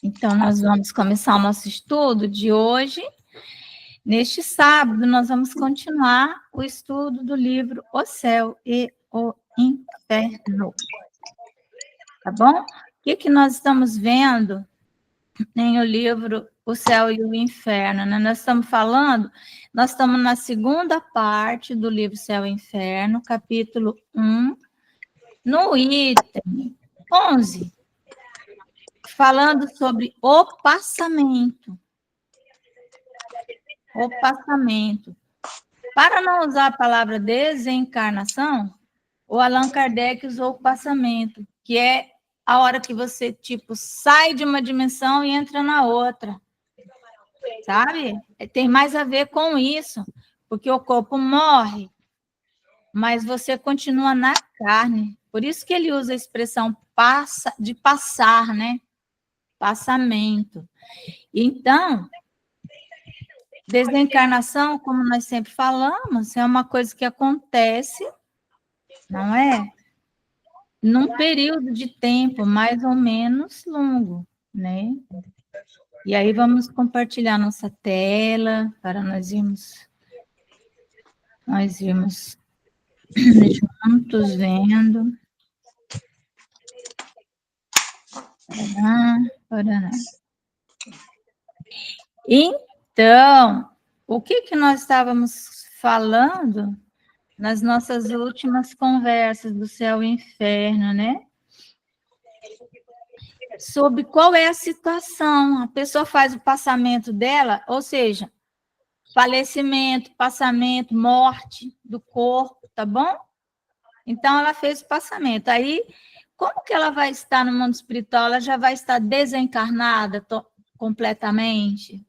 Então, nós vamos começar o nosso estudo de hoje. Neste sábado, nós vamos continuar o estudo do livro O Céu e o Inferno. Tá bom? O que nós estamos vendo em o livro O Céu e o Inferno, né? Nós estamos na segunda parte do livro Céu e Inferno, capítulo 1, no item 11, falando sobre o passamento. O passamento. Para não usar a palavra desencarnação, o Allan Kardec usou o passamento, que é a hora que você, tipo, sai de uma dimensão e entra na outra. Sabe? Tem mais a ver com isso, porque o corpo morre, mas você continua na carne. Por isso que ele usa a expressão de passar, né? Passamento. Então, desencarnação, como nós sempre falamos, é uma coisa que acontece, não é? Num período de tempo mais ou menos longo, né? E aí vamos compartilhar nossa tela para nós irmos juntos vendo. Paraná. Então, o que nós estávamos falando nas nossas últimas conversas do céu e inferno, né? Sobre qual é a situação. A pessoa faz o passamento dela, ou seja, falecimento, passamento, morte do corpo, tá bom? Então, ela fez o passamento. Aí, como que ela vai estar no mundo espiritual? Ela já vai estar desencarnada completamente?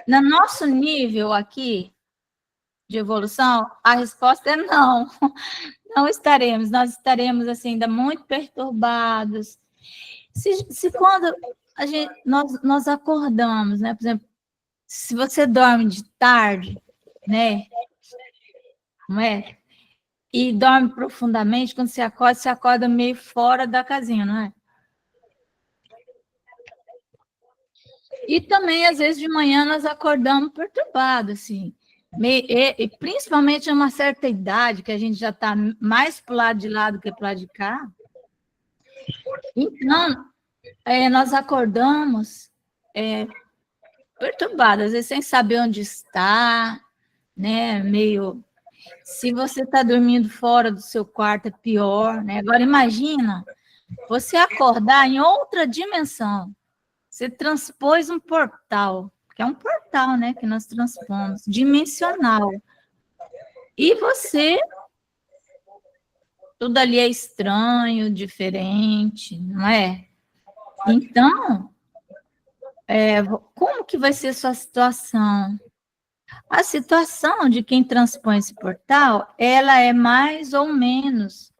No nosso nível aqui de evolução, a resposta é não. Não estaremos. Nós estaremos assim, ainda muito perturbados. Se quando nós acordamos, né? Por exemplo, se você dorme de tarde, né? Não é? E dorme profundamente, quando você acorda meio fora da casinha, não é? E também, às vezes, de manhã, nós acordamos perturbados, assim. E principalmente em uma certa idade, que a gente já está mais para o lado de lá do que para o lado de cá. Então, nós acordamos perturbados, às vezes sem saber onde está, né? Meio... Se você está dormindo fora do seu quarto, é pior, né? Agora, imagina você acordar em outra dimensão. Você transpôs um portal, que é um portal, né, que nós transpomos, dimensional. E você, tudo ali é estranho, diferente, não é? Então, como que vai ser a sua situação? A situação de quem transpõe esse portal, ela é mais ou menos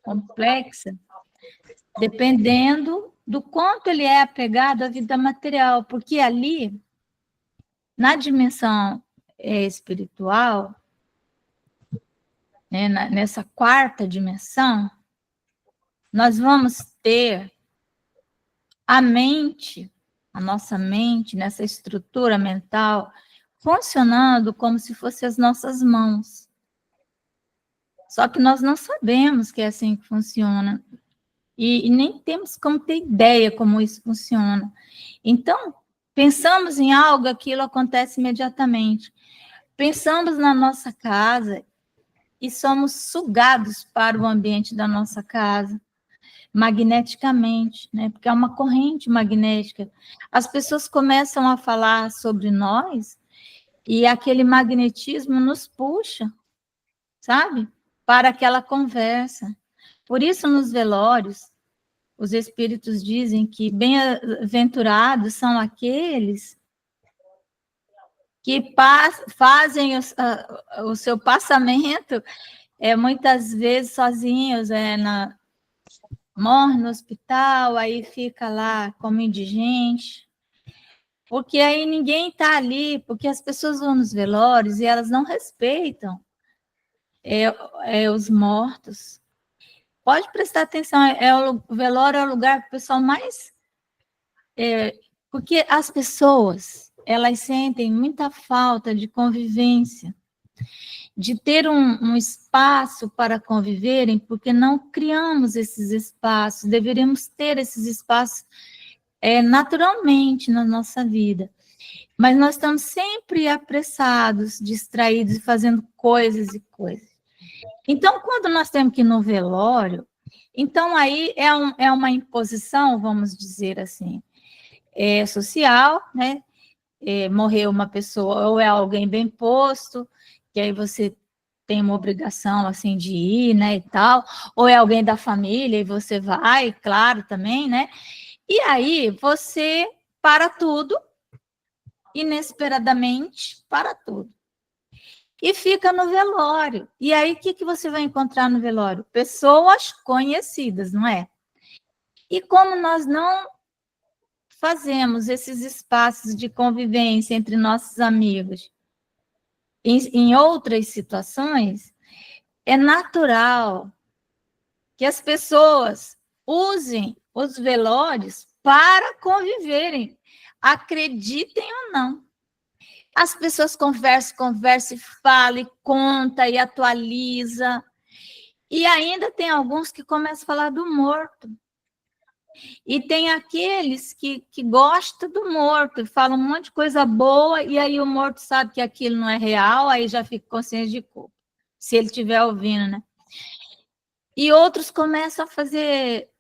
complexa, dependendo do quanto ele é apegado à vida material, porque ali, na dimensão espiritual, né, nessa quarta dimensão, nós vamos ter a mente, a nossa mente, nessa estrutura mental, funcionando como se fossem as nossas mãos. Só que nós não sabemos que é assim que funciona. E nem temos como ter ideia como isso funciona. Então, pensamos em algo, aquilo acontece imediatamente. Pensamos na nossa casa e somos sugados para o ambiente da nossa casa, magneticamente, né? Porque é uma corrente magnética. As pessoas começam a falar sobre nós e aquele magnetismo nos puxa, sabe? Para aquela conversa. Por isso, nos velórios, os espíritos dizem que bem-aventurados são aqueles que fazem o seu passamento muitas vezes sozinhos, morre no hospital, aí fica lá como indigente, porque aí ninguém está ali, porque as pessoas vão nos velórios e elas não respeitam os mortos. Pode prestar atenção, o velório é o lugar que o pessoal mais Porque as pessoas, elas sentem muita falta de convivência, de ter um espaço para conviverem, porque não criamos esses espaços, deveríamos ter esses espaços naturalmente na nossa vida. Mas nós estamos sempre apressados, distraídos, fazendo coisas e coisas. Então, quando nós temos que ir no velório, então aí é uma imposição, vamos dizer assim, social, né? Morreu uma pessoa, ou é alguém bem posto, que aí você tem uma obrigação, assim, de ir, né, e tal, ou é alguém da família e você vai, claro, também, né? E aí você para tudo, inesperadamente, para tudo. E fica no velório. E aí, o que você vai encontrar no velório? Pessoas conhecidas, não é? E como nós não fazemos esses espaços de convivência entre nossos amigos em outras situações, é natural que as pessoas usem os velórios para conviverem, acreditem ou não. As pessoas conversam, falam, e conta e atualiza. E ainda tem alguns que começam a falar do morto. E tem aqueles que gostam do morto, e falam um monte de coisa boa, e aí o morto sabe que aquilo não é real, aí já fica consciente de culpa, se ele estiver ouvindo, né? E outros começam a fazer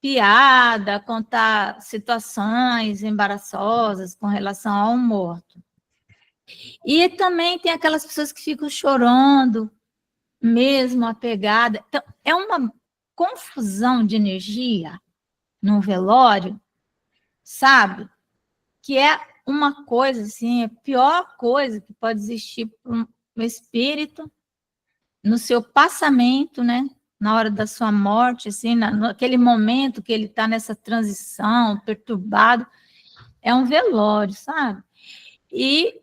piada, contar situações embaraçosas com relação ao morto. E também tem aquelas pessoas que ficam chorando, mesmo apegada. Então, é uma confusão de energia no velório, sabe? Que é uma coisa, assim, a pior coisa que pode existir para um espírito no seu passamento, né? Na hora da sua morte, assim, naquele momento que ele está nessa transição, perturbado, é um velório, sabe? E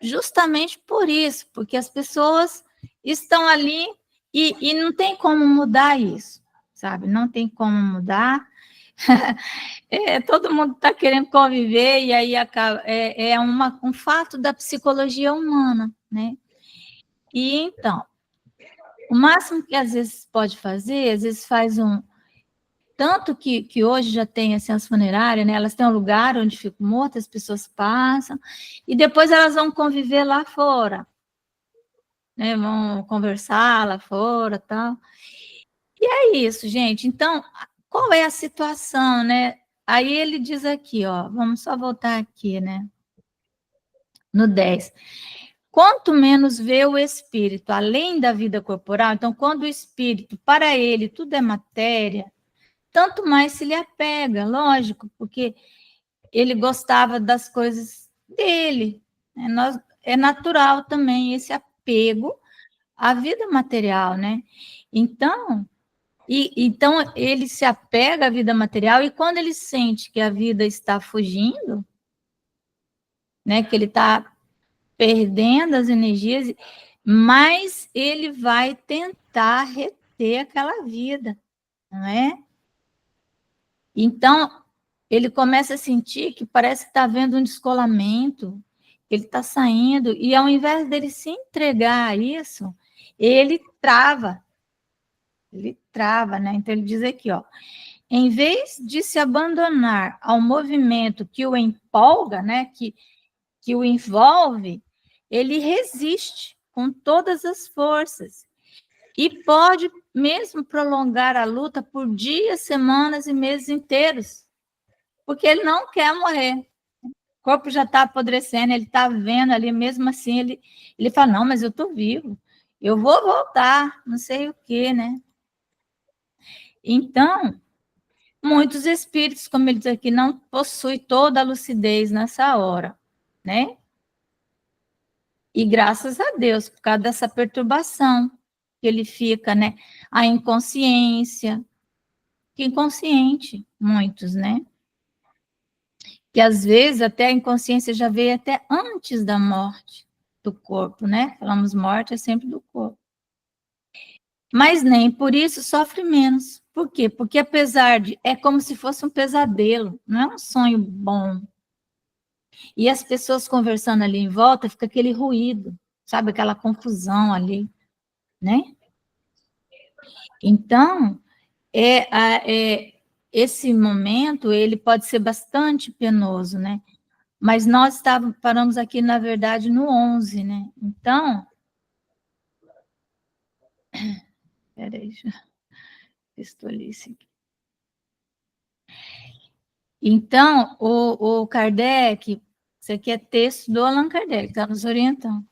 justamente por isso, porque as pessoas estão ali e não tem como mudar isso, sabe? Não tem como mudar. Todo mundo está querendo conviver e aí acaba, um fato da psicologia humana, né? E então, o máximo que às vezes pode fazer, às vezes faz tanto que hoje já tem assim, as funerárias, né? Elas têm um lugar onde ficam mortas, as pessoas passam, e depois elas vão conviver lá fora, né? Vão conversar lá fora, tal. E é isso, gente. Então, qual é a situação, né? Aí ele diz aqui, ó, vamos só voltar aqui, né? No 10. Quanto menos vê o espírito, além da vida corporal, então, quando o espírito, para ele, tudo é matéria, tanto mais se lhe apega, lógico, porque ele gostava das coisas dele. Né? É natural também esse apego à vida material, né? Então, então ele se apega à vida material e quando ele sente que a vida está fugindo, né, que ele está perdendo as energias, mais ele vai tentar reter aquela vida, não é? Então, ele começa a sentir que parece que está havendo um descolamento, ele está saindo, e ao invés dele se entregar a isso, ele trava, né? Então, ele diz aqui, ó, em vez de se abandonar ao movimento que o empolga, né, que o envolve, ele resiste com todas as forças e pode mesmo prolongar a luta por dias, semanas e meses inteiros, porque ele não quer morrer. O corpo já está apodrecendo, ele está vendo ali, mesmo assim, ele fala, não, mas eu estou vivo, eu vou voltar, não sei o quê, né? Então, muitos espíritos, como ele diz aqui, não possuem toda a lucidez nessa hora, né? E graças a Deus, por causa dessa perturbação que ele fica, né? A inconsciência, que inconsciente, muitos, né? Que às vezes até a inconsciência já veio até antes da morte do corpo, né? Falamos morte é sempre do corpo. Mas nem por isso sofre menos, Por quê? Porque apesar de... É como se fosse um pesadelo, não é um sonho bom. E as pessoas conversando ali em volta, fica aquele ruído, sabe? Aquela confusão ali, né? Então, esse momento, ele pode ser bastante penoso, né? Mas nós paramos aqui, na verdade, no 11, né? Então, peraí, pistolice aqui. Então, o Kardec, isso aqui é texto do Allan Kardec, está nos orientando.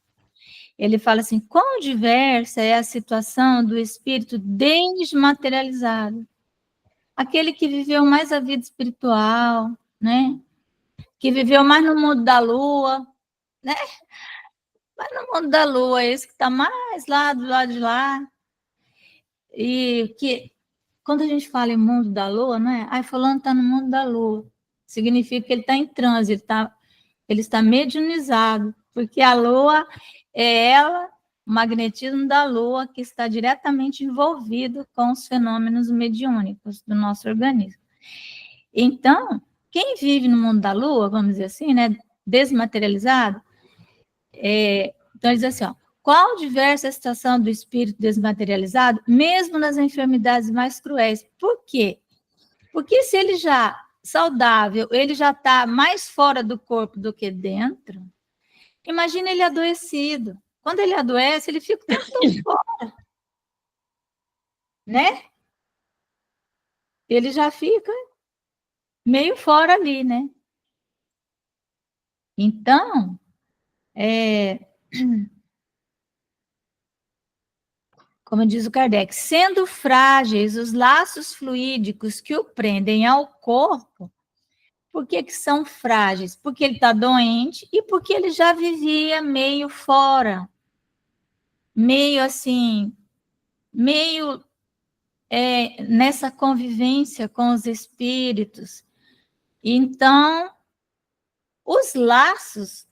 Ele fala assim, quão diversa é a situação do espírito desmaterializado. Aquele que viveu mais a vida espiritual, né? Que viveu mais no mundo da lua, né? Mas no mundo da lua, esse que está mais lá do lado de lá. E que, quando a gente fala em mundo da lua, não é? Aí fulano está no mundo da lua. Significa que ele está em transe, ele está mediunizado, porque a lua é ela, o magnetismo da lua, que está diretamente envolvido com os fenômenos mediúnicos do nosso organismo. Então, quem vive no mundo da lua, vamos dizer assim, né, desmaterializado, então ele diz assim, ó, qual diversa situação do espírito desmaterializado, mesmo nas enfermidades mais cruéis. Por quê? Porque se ele já saudável, ele já está mais fora do corpo do que dentro, imagina ele adoecido. Quando ele adoece, ele fica o tempo todo fora, né? Ele já fica meio fora ali, né? Então, como diz o Kardec, sendo frágeis os laços fluídicos que o prendem ao corpo, por que são frágeis? Porque ele está doente e porque ele já vivia meio fora, meio assim, meio nessa convivência com os espíritos. Então, os laços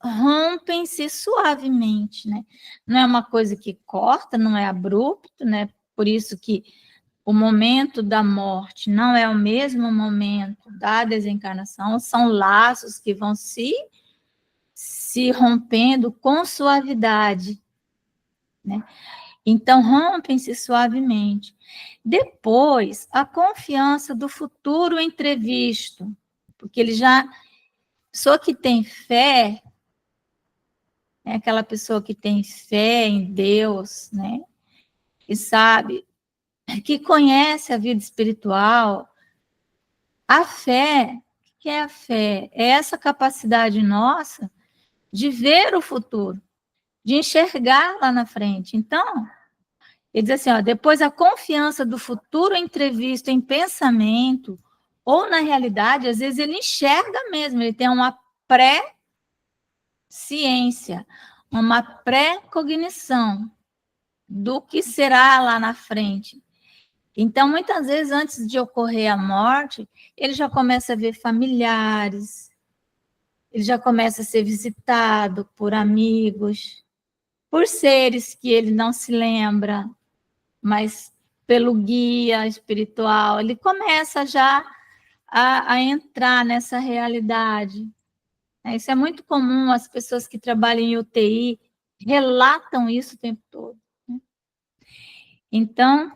rompem-se suavemente, né? Não é uma coisa que corta, não é abrupto, né? Por isso que o momento da morte não é o mesmo momento da desencarnação, são laços que vão se rompendo com suavidade, né? Então, rompem-se suavemente. Depois, a confiança do futuro entrevisto, porque ele já... Pessoa que tem fé, é aquela pessoa que tem fé em Deus, né? Que sabe, que conhece a vida espiritual. A fé, o que é a fé? É essa capacidade nossa de ver o futuro, de enxergar lá na frente. Então, ele diz assim, ó, depois a confiança do futuro entrevisto em pensamento ou na realidade, às vezes ele enxerga mesmo, ele tem uma pré-ciência, uma pré-cognição do que será lá na frente. Então, muitas vezes, antes de ocorrer a morte, ele já começa a ver familiares, ele já começa a ser visitado por amigos, por seres que ele não se lembra, mas pelo guia espiritual, ele começa já a entrar nessa realidade. Isso é muito comum, as pessoas que trabalham em UTI relatam isso o tempo todo. Então,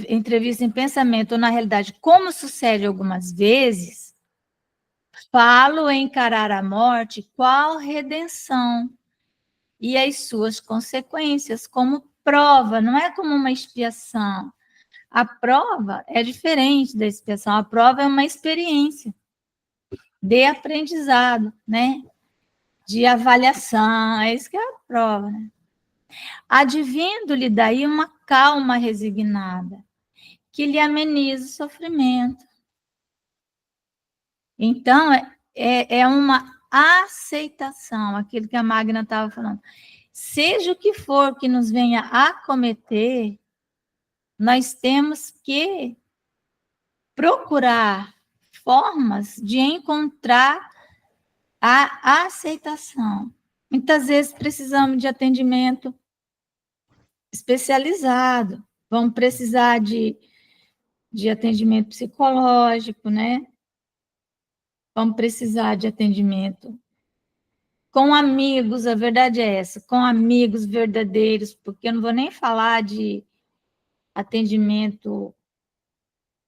entrevista em pensamento, ou na realidade, como sucede algumas vezes, falo em encarar a morte qual redenção e as suas consequências como prova, não é como uma expiação. A prova é diferente da expiação, a prova é uma experiência de aprendizado, né? De avaliação, é isso que é a prova, né? Advindo-lhe daí uma calma resignada, que lhe ameniza o sofrimento. Então, é uma aceitação, aquilo que a Magna estava falando. Seja o que for que nos venha acometer, nós temos que procurar formas de encontrar a aceitação. Muitas vezes precisamos de atendimento especializado, vão precisar de atendimento psicológico, né? Vão precisar de atendimento com amigos, a verdade é essa, com amigos verdadeiros, porque eu não vou nem falar de atendimento,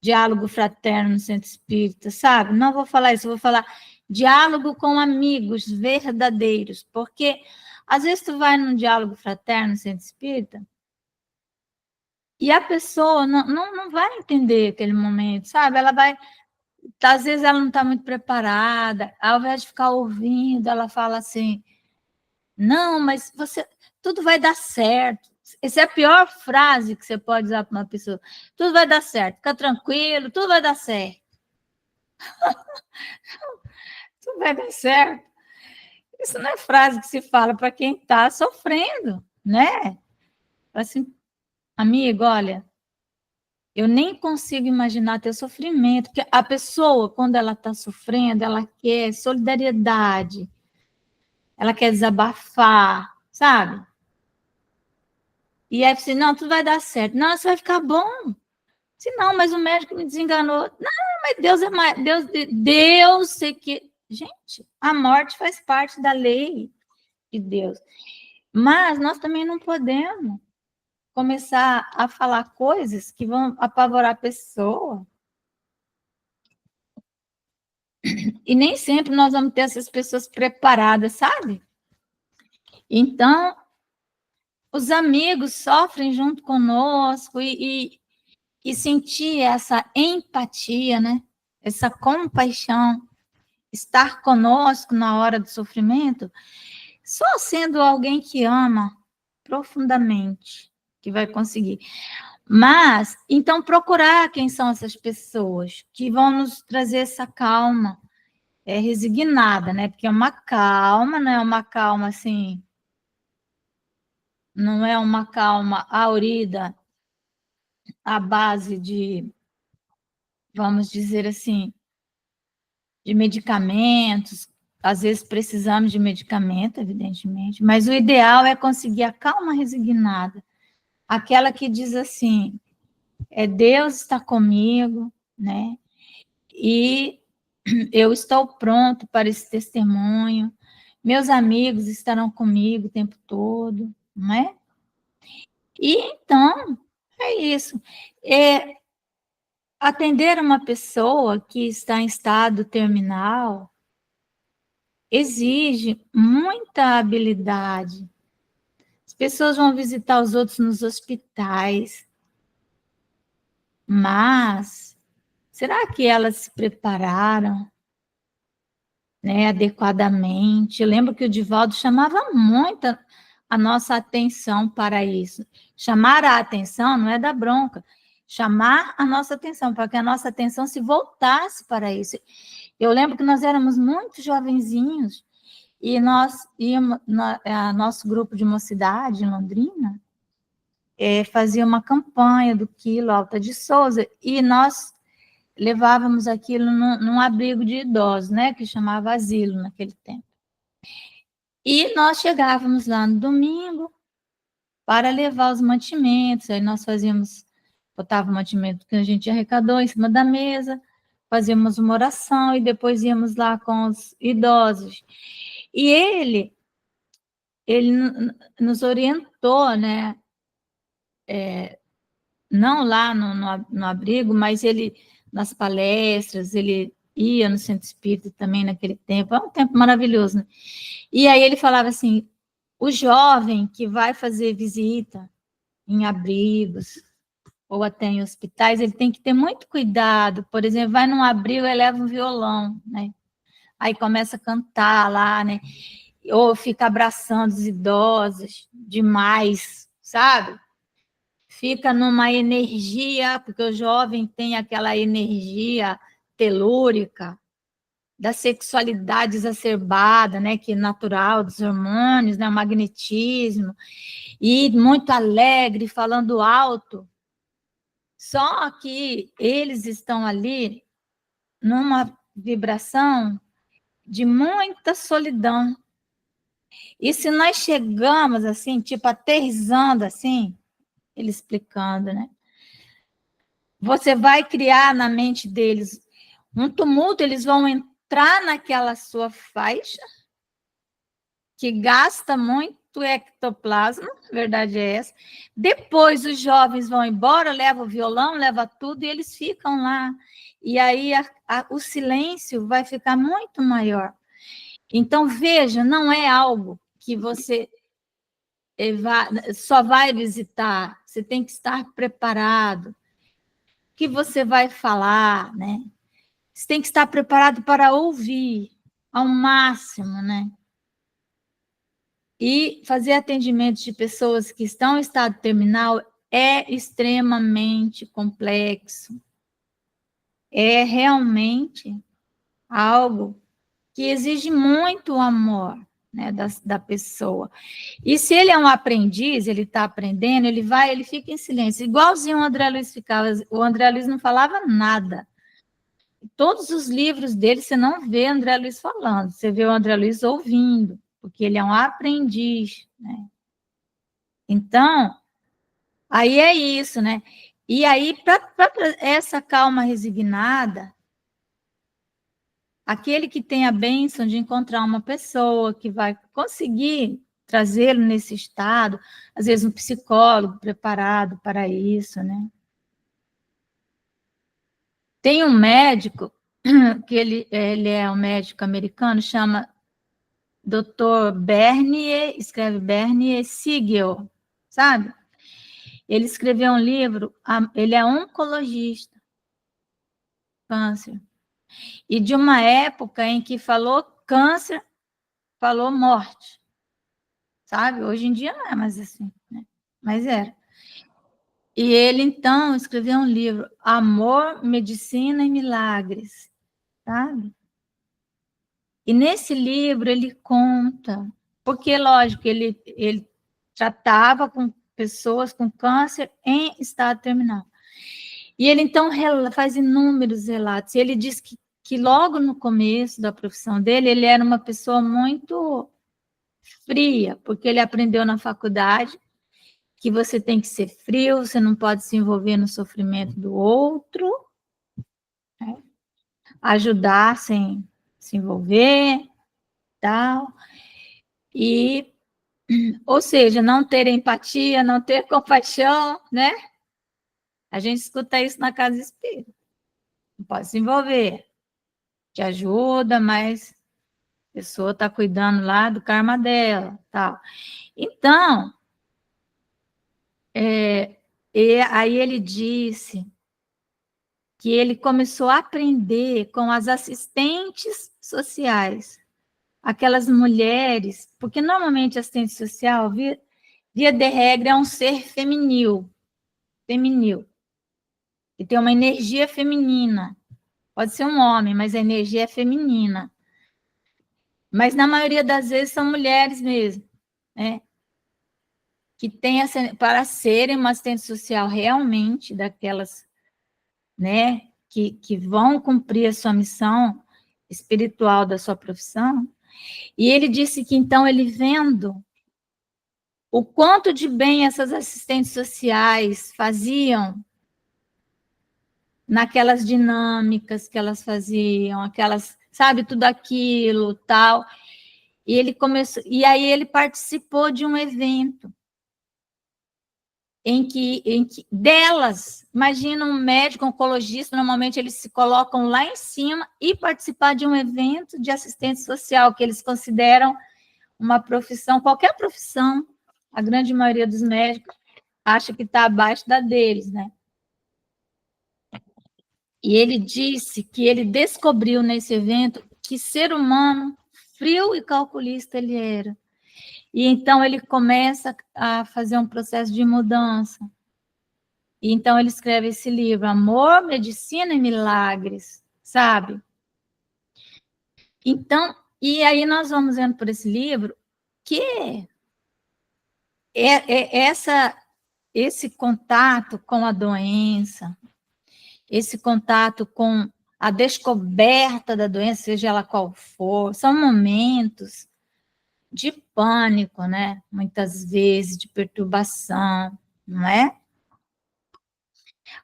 diálogo fraterno no centro espírita, sabe? Não vou falar isso, vou falar diálogo com amigos verdadeiros, porque às vezes tu vai num diálogo fraterno no centro espírita e a pessoa não vai entender aquele momento, sabe? Ela vai, às vezes ela não está muito preparada, ao invés de ficar ouvindo, ela fala assim, não, mas você, tudo vai dar certo. Essa é a pior frase que você pode usar para uma pessoa. Tudo vai dar certo, fica tranquilo, tudo vai dar certo. Tudo vai dar certo. Isso não é frase que se fala para quem está sofrendo, né? Assim, amigo, olha, eu nem consigo imaginar teu sofrimento, porque a pessoa, quando ela está sofrendo, ela quer solidariedade, ela quer desabafar, sabe? E aí, assim, não, tudo vai dar certo. Não, isso vai ficar bom. Se não, mas o médico me desenganou. Não, mas Deus é mais. Deus sei que. Gente, a morte faz parte da lei de Deus. Mas nós também não podemos começar a falar coisas que vão apavorar a pessoa. E nem sempre nós vamos ter essas pessoas preparadas, sabe? Então, os amigos sofrem junto conosco e sentir essa empatia, né? Essa compaixão, estar conosco na hora do sofrimento, só sendo alguém que ama profundamente que vai conseguir. Mas, então, procurar quem são essas pessoas que vão nos trazer essa calma, resignada, né? Porque é uma calma, não é uma calma assim, não é uma calma aurida à base de, vamos dizer assim, de medicamentos. Às vezes precisamos de medicamento, evidentemente, mas o ideal é conseguir a calma resignada, aquela que diz assim, Deus está comigo, né? E eu estou pronto para esse testemunho, meus amigos estarão comigo o tempo todo, não é? E então, é isso. Atender uma pessoa que está em estado terminal exige muita habilidade. As pessoas vão visitar os outros nos hospitais, mas será que elas se prepararam, né, adequadamente? Eu lembro que o Divaldo chamava muito a nossa atenção para isso. Chamar a atenção não é dar bronca, chamar a nossa atenção, para que a nossa atenção se voltasse para isso. Eu lembro que nós éramos muito jovenzinhos e nós íamos, nosso grupo de mocidade em Londrina fazia uma campanha do Quilo Alta de Souza e nós levávamos aquilo num abrigo de idosos, né, que chamava asilo naquele tempo. E nós chegávamos lá no domingo para levar os mantimentos, aí nós fazíamos, botava o mantimento que a gente arrecadou em cima da mesa, fazíamos uma oração e depois íamos lá com os idosos. E ele nos orientou, né, não lá no abrigo, mas ele, nas palestras, ele ia no centro espírita também naquele tempo, é um tempo maravilhoso, né? E aí ele falava assim, o jovem que vai fazer visita em abrigos ou até em hospitais, ele tem que ter muito cuidado, por exemplo, vai num abrigo e leva um violão, né? Aí começa a cantar lá, né? Ou fica abraçando os idosos demais, sabe? Fica numa energia, porque o jovem tem aquela energia telúrica, da sexualidade exacerbada, né, que é natural dos hormônios, né, o magnetismo, e muito alegre, falando alto. Só que eles estão ali numa vibração de muita solidão. E se nós chegamos assim, tipo aterrissando assim, ele explicando, né? Você vai criar na mente deles um tumulto, eles vão entrar naquela sua faixa, que gasta muito ectoplasma, a verdade é essa. Depois os jovens vão embora, levam o violão, levam tudo, e eles ficam lá. E aí o silêncio vai ficar muito maior. Então, veja, não é algo que você só vai visitar, você tem que estar preparado. O que você vai falar, né? Você tem que estar preparado para ouvir ao máximo, né? E fazer atendimento de pessoas que estão em estado terminal é extremamente complexo. É realmente algo que exige muito amor, né, da pessoa. E se ele é um aprendiz, ele está aprendendo, ele fica em silêncio, igualzinho o André Luiz ficava. O André Luiz não falava nada. Todos os livros dele, você não vê André Luiz falando, você vê o André Luiz ouvindo, porque ele é um aprendiz, né? Então, aí é isso, né? E aí, para essa calma resignada, aquele que tem a bênção de encontrar uma pessoa que vai conseguir trazê-lo nesse estado, às vezes um psicólogo preparado para isso, né? Tem um médico, que ele é um médico americano, chama Dr. Bernier, escreve Bernier Siegel, sabe? Ele escreveu um livro, ele é oncologista, câncer, e de uma época em que falou câncer, falou morte, sabe? Hoje em dia não é mais assim, né? Mas era. E ele, então, escreveu um livro, Amor, Medicina e Milagres, sabe? E nesse livro ele conta, porque, lógico, ele tratava com pessoas com câncer em estado terminal. E ele, então, faz inúmeros relatos. E ele diz que logo no começo da profissão dele, ele era uma pessoa muito fria, porque ele aprendeu na faculdade que você tem que ser frio, você não pode se envolver no sofrimento do outro, né? Ajudar sem se envolver, tal. E, ou seja, não ter empatia, não ter compaixão, né? A gente escuta isso na casa espírita. Não pode se envolver. Te ajuda, mas a pessoa está cuidando lá do karma dela, tal. Então, e aí ele disse que ele começou a aprender com as assistentes sociais, aquelas mulheres, porque normalmente assistente social, via de regra, é um ser feminil, que tem uma energia feminina. Pode ser um homem, mas a energia é feminina. Mas na maioria das vezes são mulheres mesmo, né? Que tem para serem uma assistente social realmente daquelas, né, que vão cumprir a sua missão espiritual da sua profissão. E ele disse que, então, ele vendo o quanto de bem essas assistentes sociais faziam naquelas dinâmicas que elas faziam, aquelas, sabe, tudo aquilo, tal. E ele começou, e aí ele participou de um evento em que delas, imagina um médico oncologista, normalmente eles se colocam lá em cima e participar de um evento de assistente social, que eles consideram uma profissão, qualquer profissão, a grande maioria dos médicos acha que está abaixo da deles, né? E ele disse que ele descobriu nesse evento que ser humano frio e calculista ele era. E então ele começa a fazer um processo de mudança. E então ele escreve esse livro, Amor, Medicina e Milagres, sabe? Então, e aí nós vamos vendo por esse livro que esse contato com a doença, esse contato com a descoberta da doença, seja ela qual for, são momentos de pânico, né? Muitas vezes, de perturbação, não é?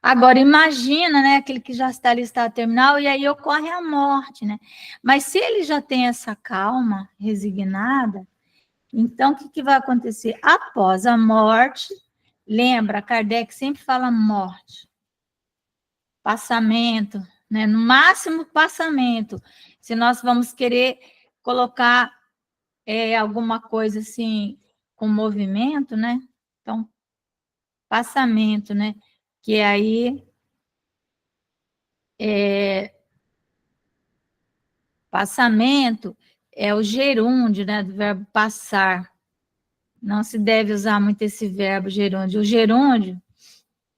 Agora, imagina, né, aquele que já está ali, estado terminal, e aí ocorre a morte, né? Mas se ele já tem essa calma, resignada, então o que vai acontecer? Após a morte, lembra, Kardec sempre fala morte, passamento, né? No máximo, passamento. Se nós vamos querer colocar alguma coisa assim com movimento, né? Então, passamento, né? Que aí passamento é o gerúndio, né, do verbo passar. Não se deve usar muito esse verbo gerúndio. O gerúndio,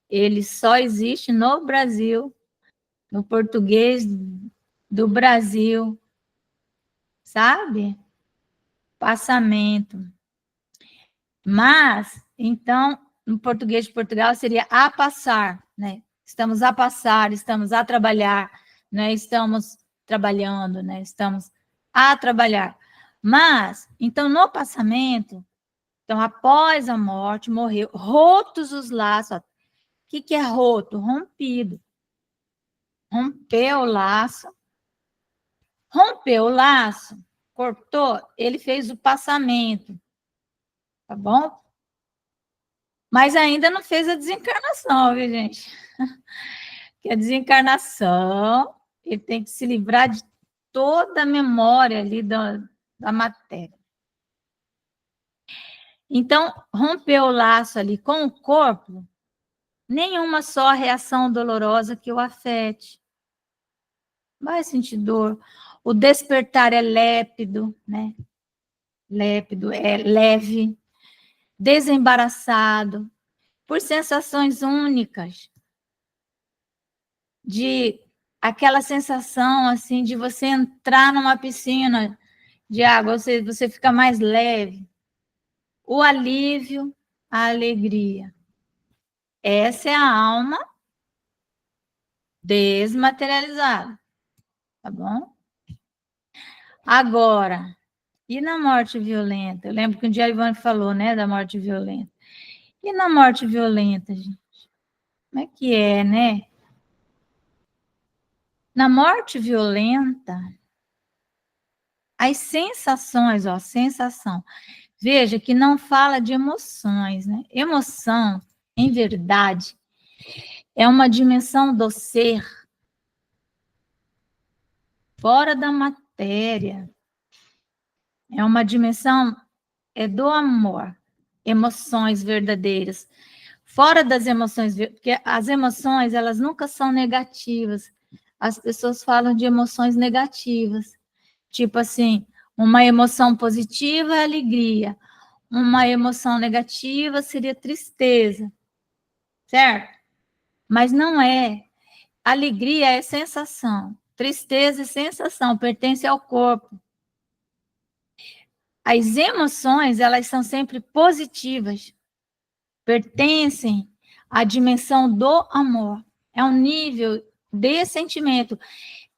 ele só existe no Brasil, no português do Brasil, sabe? Passamento. Mas, então, no português de Portugal seria a passar, né? Estamos a passar, estamos a trabalhar, né? Estamos trabalhando, né? Estamos a trabalhar. Mas, então, no passamento, então, após a morte, morreu, rotos os laços. O que é roto? Rompido. Rompeu o laço. Rompeu o laço, cortou, ele fez o passamento, tá bom? Mas ainda não fez a desencarnação, viu, gente? Que a desencarnação, ele tem que se livrar de toda a memória ali da matéria. Então, rompeu o laço ali com o corpo, nenhuma só reação dolorosa que o afete. Vai sentir dor. O despertar é lépido, né? Lépido, é leve, desembaraçado, por sensações únicas, de aquela sensação assim de você entrar numa piscina de água, você fica mais leve. O alívio, a alegria. Essa é a alma desmaterializada, tá bom? Agora, e na morte violenta? Eu lembro que um dia a Ivone falou, né, da morte violenta. E na morte violenta, gente? Como é que é, né? Na morte violenta, as sensações, ó, sensação. Veja que não fala de emoções, né? Emoção, em verdade, é uma dimensão do ser fora da matéria. É uma dimensão do amor, emoções verdadeiras. Fora das emoções, porque as emoções, elas nunca são negativas. As pessoas falam de emoções negativas. Tipo assim, uma emoção positiva é alegria, uma emoção negativa seria tristeza, certo? Mas não é. Alegria é sensação, tristeza é sensação, pertence ao corpo. As emoções, elas são sempre positivas, pertencem à dimensão do amor. É um nível de sentimento.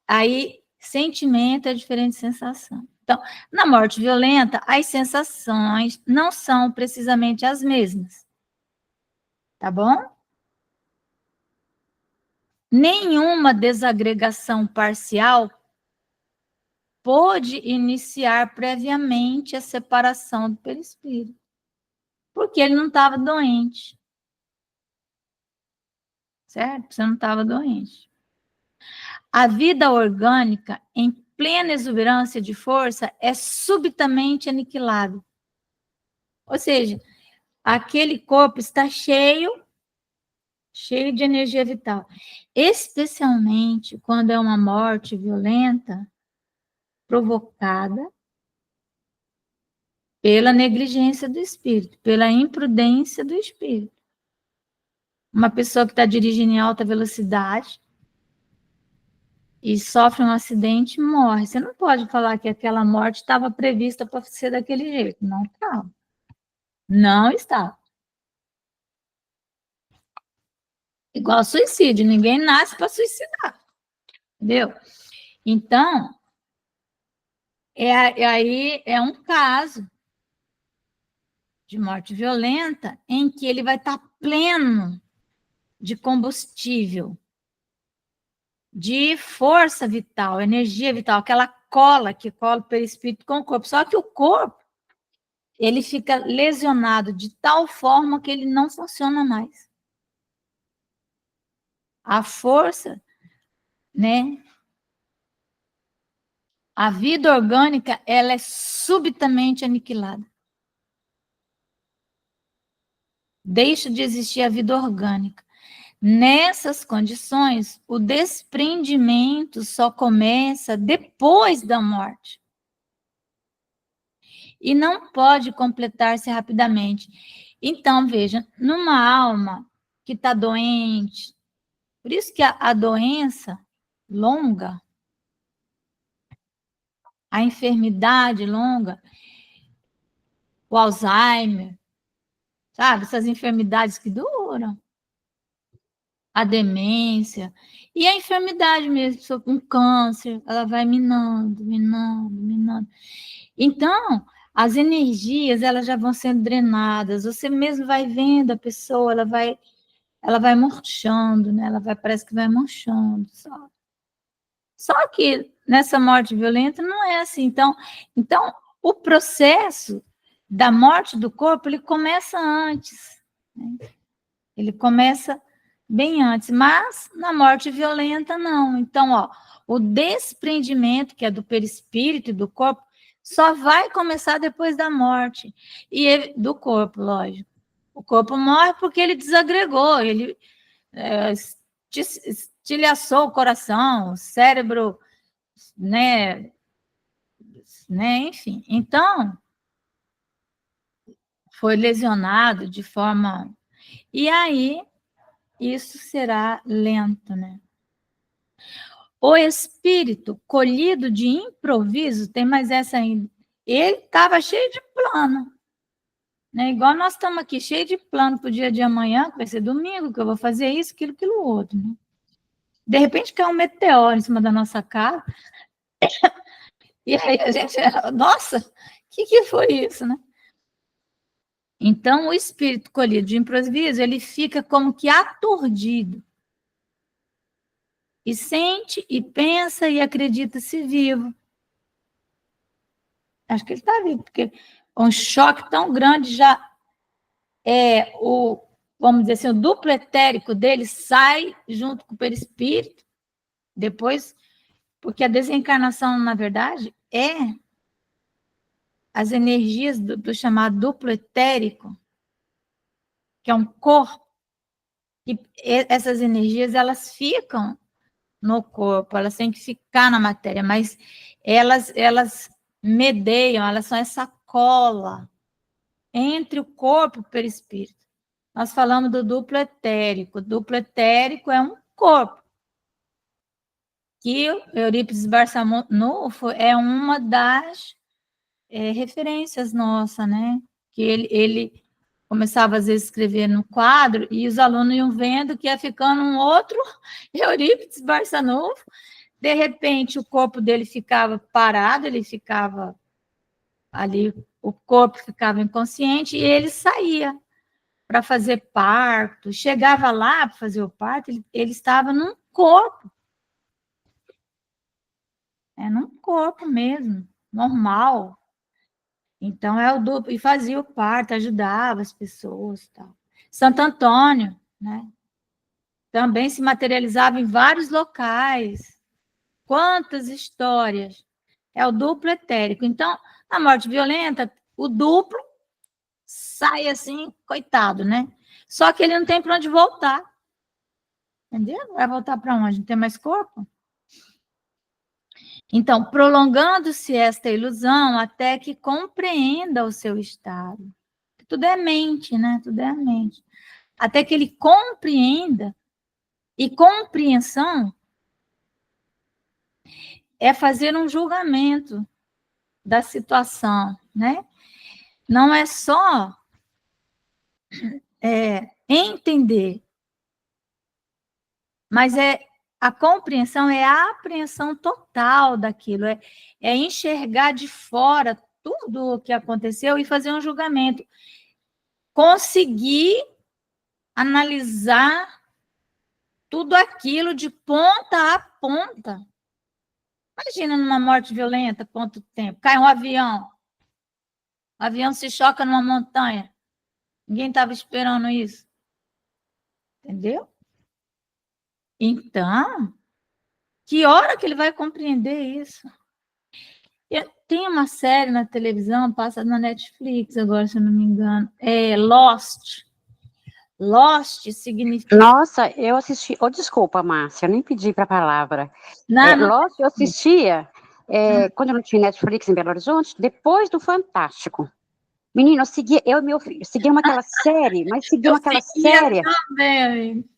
Aí, sentimento é diferente de sensação. Então, na morte violenta, as sensações não são precisamente as mesmas. Tá bom? Nenhuma desagregação parcial pôde iniciar previamente a separação do perispírito, porque ele não estava doente. Certo? Você não estava doente. A vida orgânica, em plena exuberância de força, é subitamente aniquilada. Ou seja, aquele corpo está cheio de energia vital. Especialmente quando é uma morte violenta provocada pela negligência do espírito, pela imprudência do espírito. Uma pessoa que está dirigindo em alta velocidade e sofre um acidente e morre. Você não pode falar que aquela morte estava prevista para ser daquele jeito. Não estava. Não estava. Igual suicídio, ninguém nasce para suicidar. Entendeu? Então, aí é um caso de morte violenta em que ele vai estar pleno de combustível, de força vital, energia vital, aquela cola que cola o perispírito com o corpo. Só que o corpo, ele fica lesionado de tal forma que ele não funciona mais. A força, né? A vida orgânica, ela é subitamente aniquilada. Deixa de existir a vida orgânica. Nessas condições, o desprendimento só começa depois da morte. E não pode completar-se rapidamente. Então, veja, numa alma que está doente, por isso que a doença longa, a enfermidade longa, o Alzheimer, sabe? Essas enfermidades que duram, a demência, e a enfermidade mesmo, um câncer, ela vai minando, minando, minando. Então, as energias, elas já vão sendo drenadas, você mesmo vai vendo a pessoa, ela vai murchando, né? Parece que vai murchando, sabe? Só que nessa morte violenta não é assim. Então o processo da morte do corpo, ele começa antes, né? Ele começa bem antes, mas na morte violenta não. Então, ó, o desprendimento, que é do perispírito e do corpo, só vai começar depois da morte. E do corpo, lógico. O corpo morre porque ele desagregou, ele estilhaçou o coração, o cérebro, né, enfim. Então, foi lesionado de forma... E aí, isso será lento, né? O espírito colhido de improviso, tem mais essa ainda, ele estava cheio de plano, né? Igual nós estamos aqui, cheio de plano para o dia de amanhã, que vai ser domingo, que eu vou fazer isso, aquilo, outro, né? De repente cai um meteoro em cima da nossa cara, e aí a gente, nossa, o que foi isso, né? Então, o espírito colhido de improviso, ele fica como que aturdido. E sente, e pensa, e acredita-se vivo. Acho que ele está vivo, porque um choque tão grande já é vamos dizer assim, o duplo etérico dele sai junto com o perispírito, depois, porque a desencarnação, na verdade, é as energias do chamado duplo etérico, que é um corpo, e essas energias, elas ficam no corpo, elas têm que ficar na matéria, mas elas medeiam, elas são essa cola entre o corpo e o perispírito. Nós falamos do duplo etérico. O duplo etérico é um corpo, que o Eurípides Barçanufo é uma das referências nossa, né? Que ele começava, às vezes, a escrever no quadro, e os alunos iam vendo que ia ficando um outro Eurípides Barçanufo. De repente, o corpo dele ficava parado, ele ficava ali, o corpo ficava inconsciente, e ele saía para fazer parto. Chegava lá para fazer o parto, ele estava num corpo. Num corpo mesmo, normal. Então, é o duplo, e fazia o parto, ajudava as pessoas. Tal. Santo Antônio, né? Também se materializava em vários locais. Quantas histórias! É o duplo etérico. Então, na morte violenta, o duplo sai assim, coitado, né? Só que ele não tem para onde voltar. Entendeu? Vai voltar para onde? Não tem mais corpo? Então, prolongando-se esta ilusão até que compreenda o seu estado. Tudo é mente, né? Tudo é a mente. Até que ele compreenda, e compreensão é fazer um julgamento da situação, né? Não é só entender, mas a compreensão é a apreensão total daquilo, é enxergar de fora tudo o que aconteceu e fazer um julgamento. Conseguir analisar tudo aquilo de ponta a ponta. Imagina numa morte violenta, quanto tempo? Cai um avião. O avião se choca numa montanha. Ninguém estava esperando isso. Entendeu? Então, que hora que ele vai compreender isso? Tem uma série na televisão, passa na Netflix agora, se eu não me engano. É Lost. Lost significa... Nossa, eu assisti... Oh, desculpa, Márcia, eu nem pedi para a palavra. Não, não... Lost eu assistia quando eu não tinha Netflix em Belo Horizonte, depois do Fantástico. Menino, eu e meu filho, seguimos aquela série, mas seguimos aquela série. Também.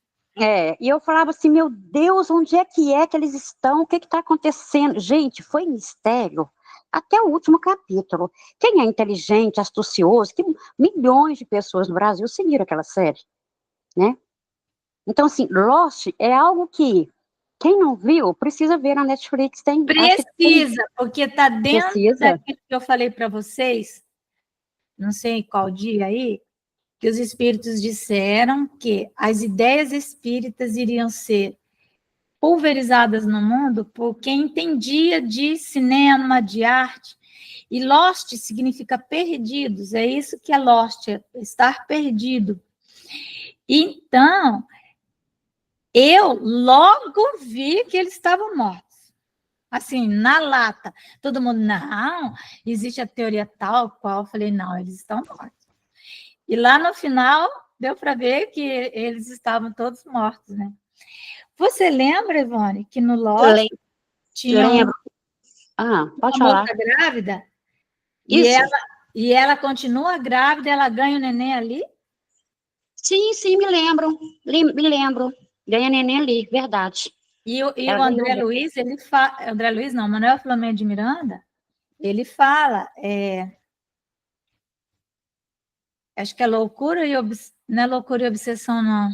E eu falava assim, meu Deus, onde é que eles estão? O que está acontecendo? Gente, foi mistério até o último capítulo. Quem é inteligente, astucioso, que milhões de pessoas no Brasil seguiram aquela série, né? Então, assim, Lost é algo que quem não viu precisa ver na Netflix. Precisa, porque está dentro precisa. daquilo que eu falei para vocês, não sei qual dia aí, que os espíritos disseram que as ideias espíritas iriam ser pulverizadas no mundo por quem entendia de cinema, de arte. E Lost significa perdidos, é isso que é Lost, é estar perdido. Então, eu logo vi que eles estavam mortos. Assim, na lata. Todo mundo, não, existe a teoria tal qual. Eu falei, não, eles estão mortos. E lá no final, deu para ver que eles estavam todos mortos, né? Você lembra, Ivone, que no Lost tinha Pode uma falar. moça grávida? Isso. E ela continua grávida, ela ganha o neném ali? Sim, me lembro. Me lembro. Ganha neném ali, verdade. E o André Luiz, ele fala... André Luiz não, Manuel Flamengo de Miranda, ele fala... acho que é loucura e não é loucura e obsessão, não.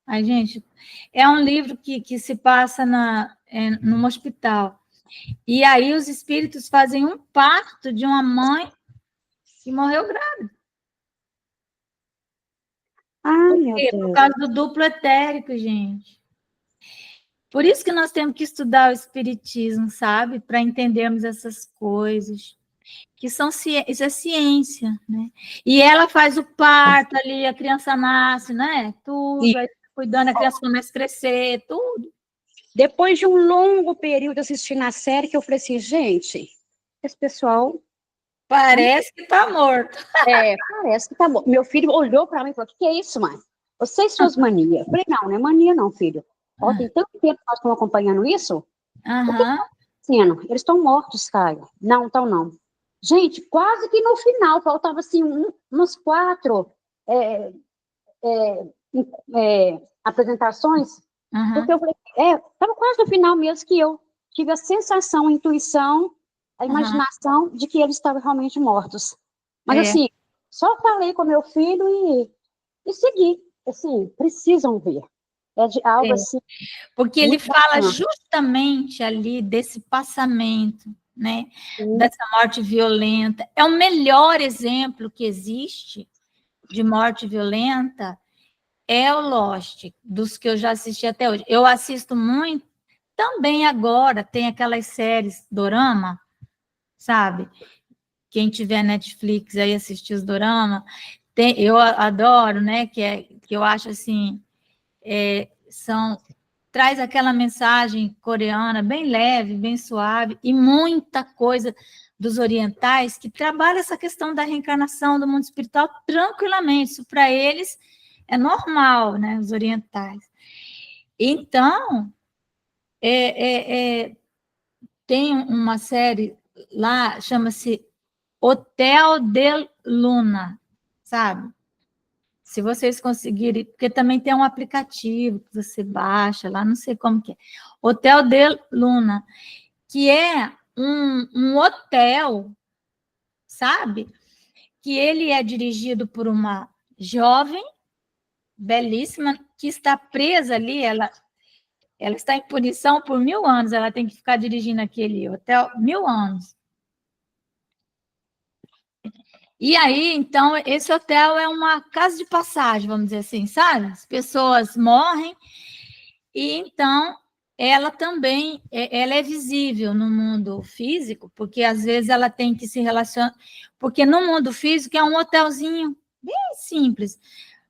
Ai, gente, é um livro que se passa num hospital. E aí os espíritos fazem um parto de uma mãe que morreu grávida. Ai, Por meu quê? Deus. Por causa do duplo etérico, gente. Por isso que nós temos que estudar o espiritismo, sabe? Para entendermos essas coisas. Que são isso é ciência, né? E ela faz o parto ali, a criança nasce, né? Tudo, aí cuidando, a criança começa a crescer, tudo. Depois de um longo período assistindo a série, que eu falei assim, gente, esse pessoal... Parece que está morto. Parece que tá bom. Meu filho olhou para mim e falou, o que é isso, mãe? Você e suas manias. Eu falei, não é mania não, filho. Ó, tem tanto tempo que nós estamos acompanhando isso. O que está acontecendo? Eles estão mortos, Caio. Não, estão não. Gente, quase que no final, faltava assim, umas 4 apresentações, porque eu falei, estava quase no final mesmo que eu tive a sensação, a intuição, a imaginação de que eles estavam realmente mortos. Mas assim, só falei com meu filho e segui. Assim, precisam ver. É de algo assim. Porque ele fala justamente ali desse passamento, né? Dessa morte violenta. É o melhor exemplo que existe de morte violenta, é o Lost, dos que eu já assisti até hoje. Eu assisto muito, também agora, tem aquelas séries dorama, sabe? Quem tiver Netflix aí assistir os dorama, eu adoro, né? Que eu acho assim, traz aquela mensagem coreana bem leve, bem suave, e muita coisa dos orientais que trabalha essa questão da reencarnação do mundo espiritual tranquilamente. Isso para eles é normal, né? Os orientais. Então, tem uma série lá, chama-se Hotel de Luna, sabe? Se vocês conseguirem, porque também tem um aplicativo que você baixa lá, não sei como que é. Hotel de Luna, que é um hotel, sabe? Que ele é dirigido por uma jovem, belíssima, que está presa ali, ela está em punição por 1000 anos, ela tem que ficar dirigindo aquele hotel 1000 anos. E aí, então, esse hotel é uma casa de passagem, vamos dizer assim, sabe? As pessoas morrem E então ela também ela é visível no mundo físico, porque às vezes ela tem que se relacionar, porque no mundo físico é um hotelzinho bem simples,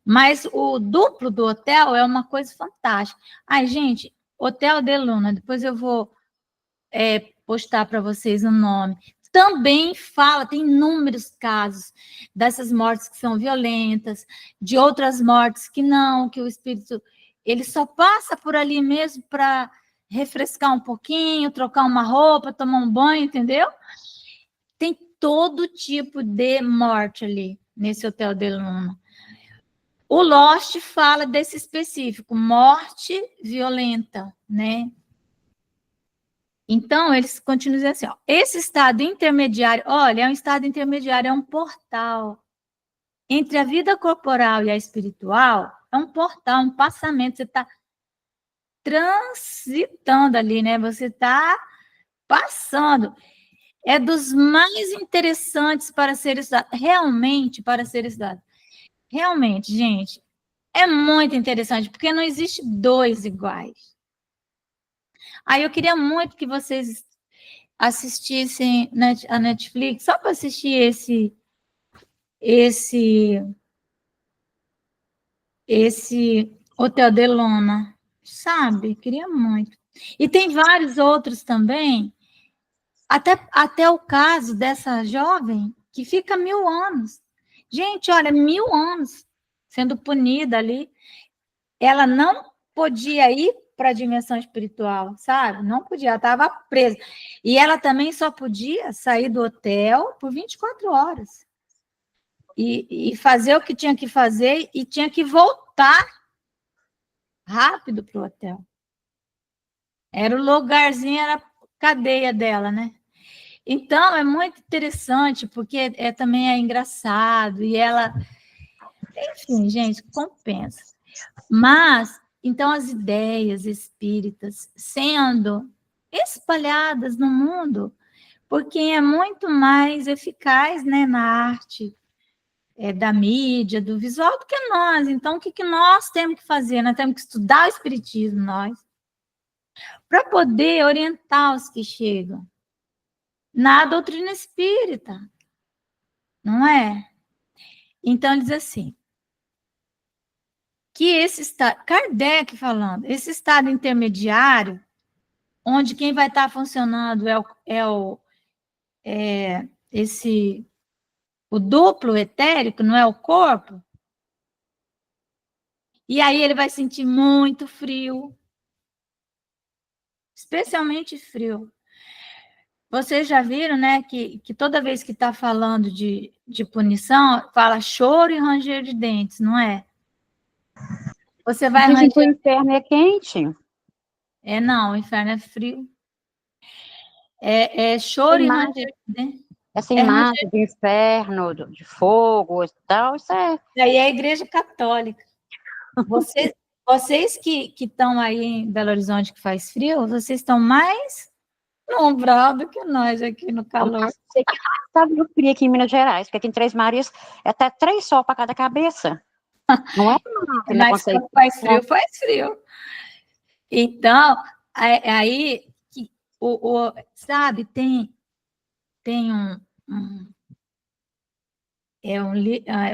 mas o duplo do hotel é uma coisa fantástica. Ai, gente, Hotel de Luna, depois eu vou postar para vocês o nome. Também fala, tem inúmeros casos dessas mortes que são violentas, de outras mortes que não, que o espírito ele só passa por ali mesmo para refrescar um pouquinho, trocar uma roupa, tomar um banho, entendeu? Tem todo tipo de morte ali nesse Hotel de Luna. O Lost fala desse específico, morte violenta, né? Então, eles continuam dizendo assim, ó, esse estado intermediário, olha, é um estado intermediário, é um portal. Entre a vida corporal e a espiritual, é um portal, um passamento, você está transitando ali, né? Você está passando. É dos mais interessantes para ser estudado, realmente para ser estudado. Realmente, gente, é muito interessante, porque não existe dois iguais. Aí eu queria muito que vocês assistissem a Netflix, só para assistir esse Hotel de Luna, sabe? Queria muito. E tem vários outros também, até o caso dessa jovem que fica 1000 anos. Gente, olha, 1000 anos sendo punida ali. Ela não podia ir para a dimensão espiritual, sabe? Não podia, ela estava presa. E ela também só podia sair do hotel por 24 horas. E fazer o que tinha que fazer e tinha que voltar rápido para o hotel. Era o lugarzinho, era a cadeia dela, né? Então, é muito interessante, porque também é engraçado, e ela... Enfim, gente, compensa. Mas, então, as ideias espíritas sendo espalhadas no mundo, porque é muito mais eficaz, né, na arte da mídia, do visual, do que nós. Então, o que nós temos que fazer? Nós temos que estudar o espiritismo, nós, para poder orientar os que chegam na doutrina espírita, não é? Então, diz assim, que esse estado, Kardec falando, esse estado intermediário, onde quem vai estar funcionando o duplo etérico, não é o corpo, e aí ele vai sentir muito frio, especialmente frio. Vocês já viram, né, que toda vez que está falando de punição, fala choro e ranger de dentes, não é? Você vai Dizem que o ranger... inferno é quente. Não, o inferno é frio. É choro e ranger de dentes. Essa É ranger... imagem do inferno, de fogo e tal, isso é... Aí é a Igreja Católica. Vocês que estão aí em Belo Horizonte, que faz frio, vocês estão mais no umbral do que nós aqui no calor. Você sabe o frio aqui em Minas Gerais, porque aqui em Três Marias é até 3 sol para cada cabeça. Não é? Mas quando faz frio, faz frio. Então, aí, sabe, tem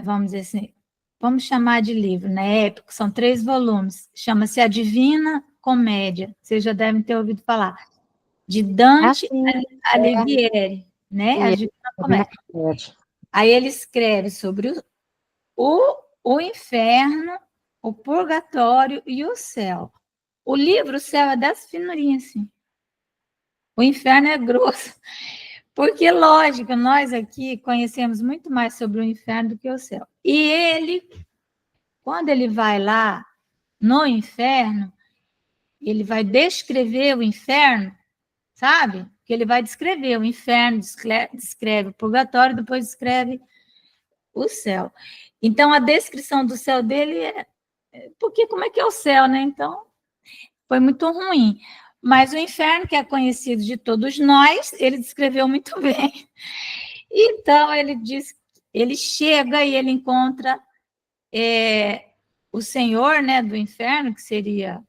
vamos dizer assim, vamos chamar de livro, né? Épico, são 3 volumes, chama-se A Divina Comédia, vocês já devem ter ouvido falar, de Dante Alighieri, né? A Divina Comédia. Aí ele escreve sobre o inferno, o purgatório e o céu. O livro, o céu é dessa finurinha, assim. O inferno é grosso. Porque, lógico, nós aqui conhecemos muito mais sobre o inferno do que o céu. E ele, quando ele vai lá no inferno, ele vai descrever o inferno, sabe? Que ele vai descrever o inferno, descreve o purgatório, depois descreve o céu. Então, a descrição do céu dele porque como é que é o céu, né? Então, foi muito ruim. Mas o inferno, que é conhecido de todos nós, ele descreveu muito bem. Então, ele chega e ele encontra o senhor, né, do inferno, que seria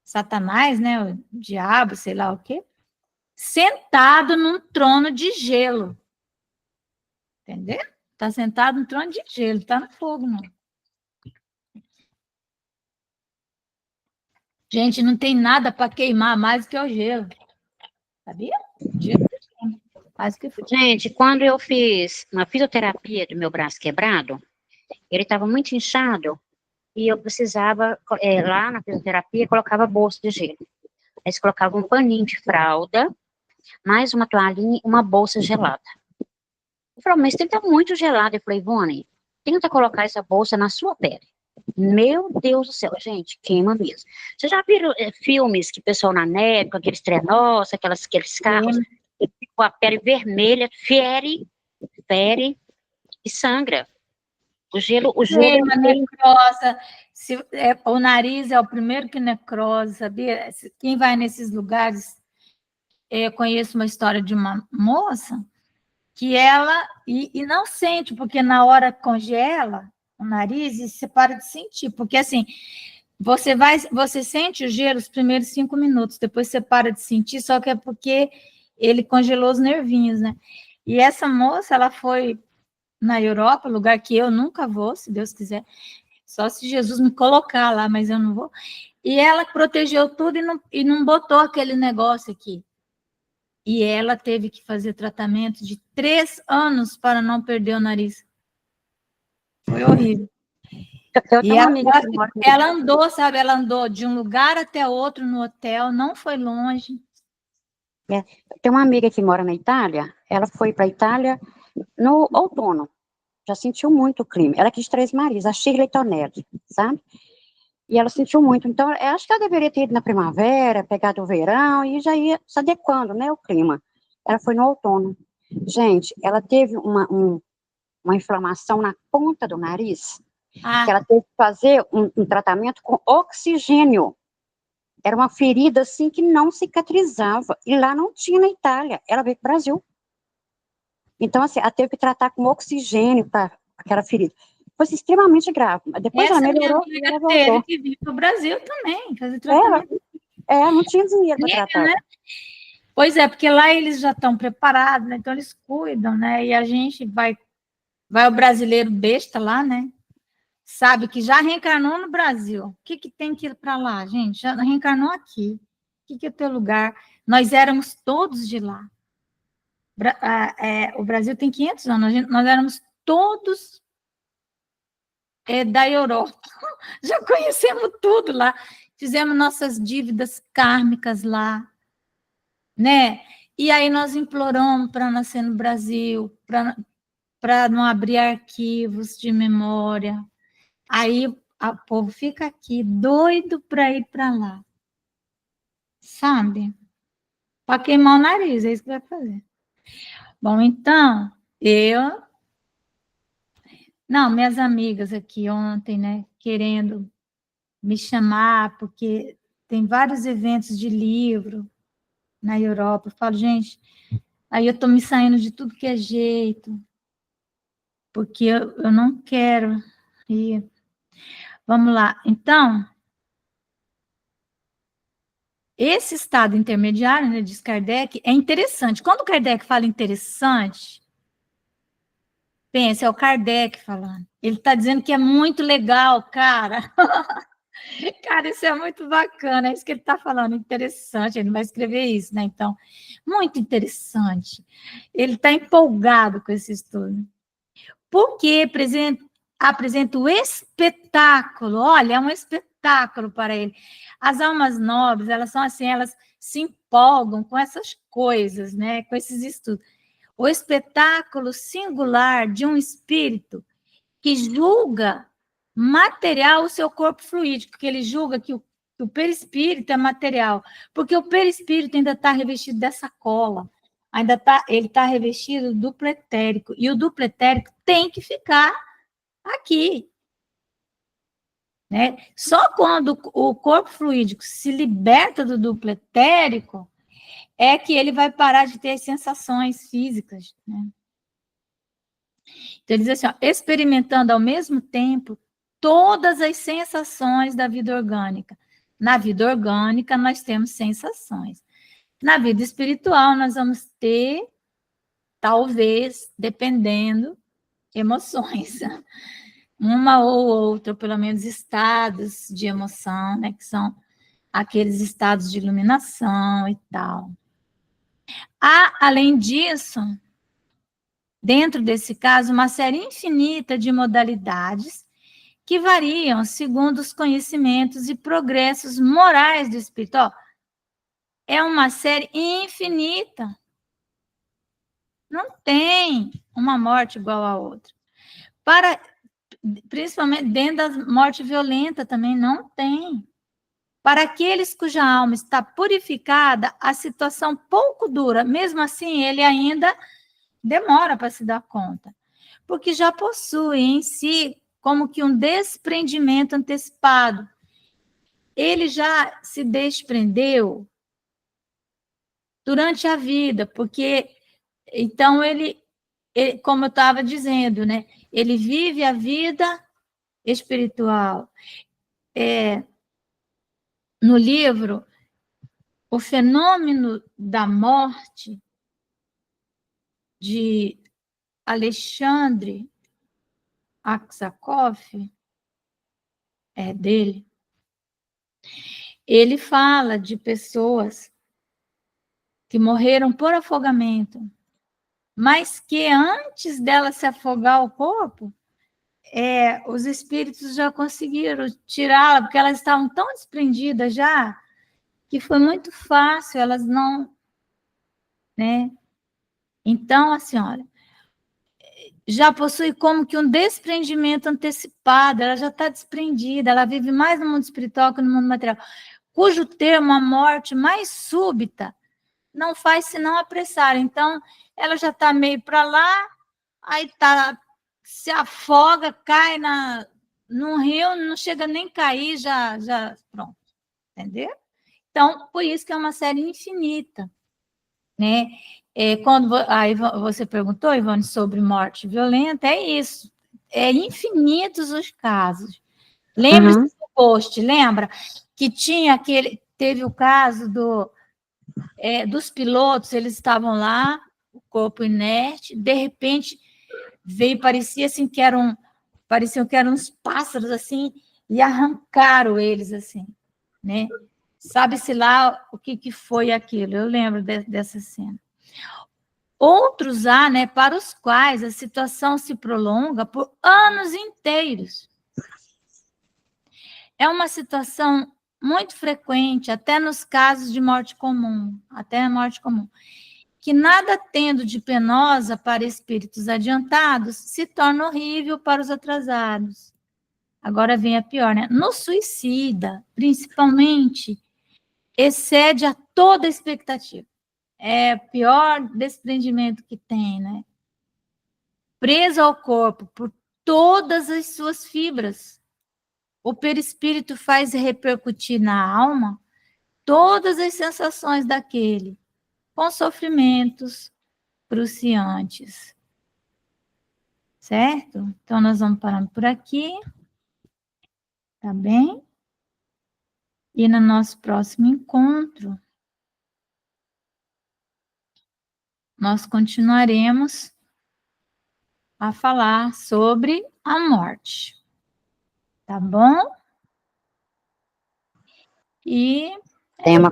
Satanás, né, o diabo, sei lá o quê, sentado num trono de gelo. Entendeu? Está sentado no trono de gelo, está no fogo, não. Gente, não tem nada para queimar mais que o gelo. Sabia? Gelo faz o que for. Gente, quando eu fiz uma fisioterapia do meu braço quebrado, ele estava muito inchado e eu precisava, lá na fisioterapia, colocava bolsa de gelo. Aí você colocava um paninho de fralda, mais uma toalhinha e uma bolsa gelada. Ele falou, mas tem que estar muito gelado. Eu falei, Ivone, tenta colocar essa bolsa na sua pele. Meu Deus do céu, gente, queima mesmo. Vocês já viram filmes que o pessoal na neve, com aqueles trenós, aqueles carros, com a pele vermelha, fere e sangra. O gelo Queima, necrosa. O nariz é o primeiro que necrosa, sabia? Quem vai nesses lugares, eu conheço uma história de uma moça que ela, e não sente, porque na hora congela o nariz e você para de sentir, porque assim, você sente o gelo os primeiros 5 minutos, depois você para de sentir, só que é porque ele congelou os nervinhos, né? E essa moça, ela foi na Europa, lugar que eu nunca vou, se Deus quiser, só se Jesus me colocar lá, mas eu não vou. E ela protegeu tudo e não botou aquele negócio aqui. E ela teve que fazer tratamento de 3 anos para não perder o nariz. Foi horrível. E ela andou, sabe? Ela andou de um lugar até outro no hotel, não foi longe. Tem uma amiga que mora na Itália, ela foi para a Itália no outono, já sentiu muito o clima. Ela quis Três Marias, a Shirley Tonelli, sabe? E ela sentiu muito. Então, eu acho que ela deveria ter ido na primavera, pegado o verão e já ia se adequando, né, o clima. Ela foi no outono. Gente, ela teve uma inflamação na ponta do nariz, que ela teve que fazer um tratamento com oxigênio. Era uma ferida, assim, que não cicatrizava. E lá não tinha na Itália. Ela veio para o Brasil. Então, assim, ela teve que tratar com oxigênio para aquela ferida. Foi extremamente grave. Depois ela melhorou e ela voltou. Teve que vir para o Brasil também, fazer tratamento. Não tinha dinheiro para tratar. Né? Pois é, porque lá eles já estão preparados, né? Então eles cuidam, né? E a gente vai o brasileiro besta lá, né? Sabe que já reencarnou no Brasil. O que tem que ir para lá, gente? Já reencarnou aqui. O que é teu lugar? Nós éramos todos de lá. O Brasil tem 500 anos, nós éramos todos da Europa. Já conhecemos tudo lá. Fizemos nossas dívidas kármicas lá, né? E aí nós imploramos para nascer no Brasil, para não abrir arquivos de memória. Aí o povo fica aqui doido para ir para lá. Sabe? Para queimar o nariz, é isso que vai fazer. Bom, então, minhas amigas aqui ontem, né, querendo me chamar, porque tem vários eventos de livro na Europa. Eu falo, gente, aí eu estou me saindo de tudo que é jeito, porque eu não quero ir. Vamos lá. Então, esse estado intermediário, né, diz Kardec, é interessante. Quando Kardec fala interessante, pensa, é o Kardec falando. Ele está dizendo que é muito legal, cara. Cara, isso é muito bacana, é isso que ele está falando, interessante, ele vai escrever isso, né? Então, muito interessante. Ele está empolgado com esse estudo. Porque apresenta o espetáculo, olha, é um espetáculo para ele. As almas nobres, elas são assim, elas se empolgam com essas coisas, né? Com esses estudos. O espetáculo singular de um espírito que julga material o seu corpo fluídico, que ele julga que o perispírito é material, porque o perispírito ainda está revestido dessa cola, ele está revestido do duplo etérico, e o duplo etérico tem que ficar aqui. Né? Só quando o corpo fluídico se liberta do duplo etérico é que ele vai parar de ter as sensações físicas. Né? Então, ele diz assim, ó, experimentando ao mesmo tempo todas as sensações da vida orgânica, Na vida orgânica, nós temos sensações. Na vida espiritual, nós vamos ter, talvez, dependendo, emoções. Uma ou outra, pelo menos estados de emoção, né? Que são aqueles estados de iluminação e tal. Há, além disso, dentro desse caso, uma série infinita de modalidades que variam segundo os conhecimentos e progressos morais do espírito. Ó, é uma série infinita. Não tem uma morte igual a outra. Principalmente dentro da morte violenta também não tem. Para aqueles cuja alma está purificada, a situação pouco dura. Mesmo assim, ele ainda demora para se dar conta, porque já possui em si como que um desprendimento antecipado. Ele já se desprendeu durante a vida, porque então ele como eu estava dizendo, né? Ele vive a vida espiritual. No livro O Fenômeno da Morte, de Alexandre Aksakov, é dele, ele fala de pessoas que morreram por afogamento, mas que antes dela se afogar o corpo, os espíritos já conseguiram tirá-la, porque elas estavam tão desprendidas já, que foi muito fácil, elas não, né? Então, assim, olha, já possui como que um desprendimento antecipado, ela já está desprendida, ela vive mais no mundo espiritual que no mundo material, cujo termo, a morte mais súbita, não faz senão apressar. Então, ela já está meio para lá, aí se afoga, cai num rio, não chega nem a cair, já pronto, entendeu? Então, por isso que é uma série infinita, né? Aí você perguntou, Ivone, sobre morte violenta, é isso, é infinitos os casos. Lembra-se do post, lembra? Que teve o caso dos pilotos, eles estavam lá, o corpo inerte, de repente pareciam que eram uns pássaros assim, e arrancaram eles assim, né? Sabe-se lá o que foi aquilo, eu lembro dessa cena. Outros há, né, para os quais a situação se prolonga por anos inteiros. É uma situação muito frequente, até nos casos de morte comum, que nada tendo de penosa para espíritos adiantados, se torna horrível para os atrasados. Agora vem a pior, né? No suicida, principalmente, excede a toda expectativa. É o pior desprendimento que tem, né? Preso ao corpo por todas as suas fibras, o perispírito faz repercutir na alma todas as sensações daquele, com sofrimentos cruciantes. Certo? Então, nós vamos parando por aqui. Tá bem? E no nosso próximo encontro, nós continuaremos a falar sobre a morte. Tá bom? E tema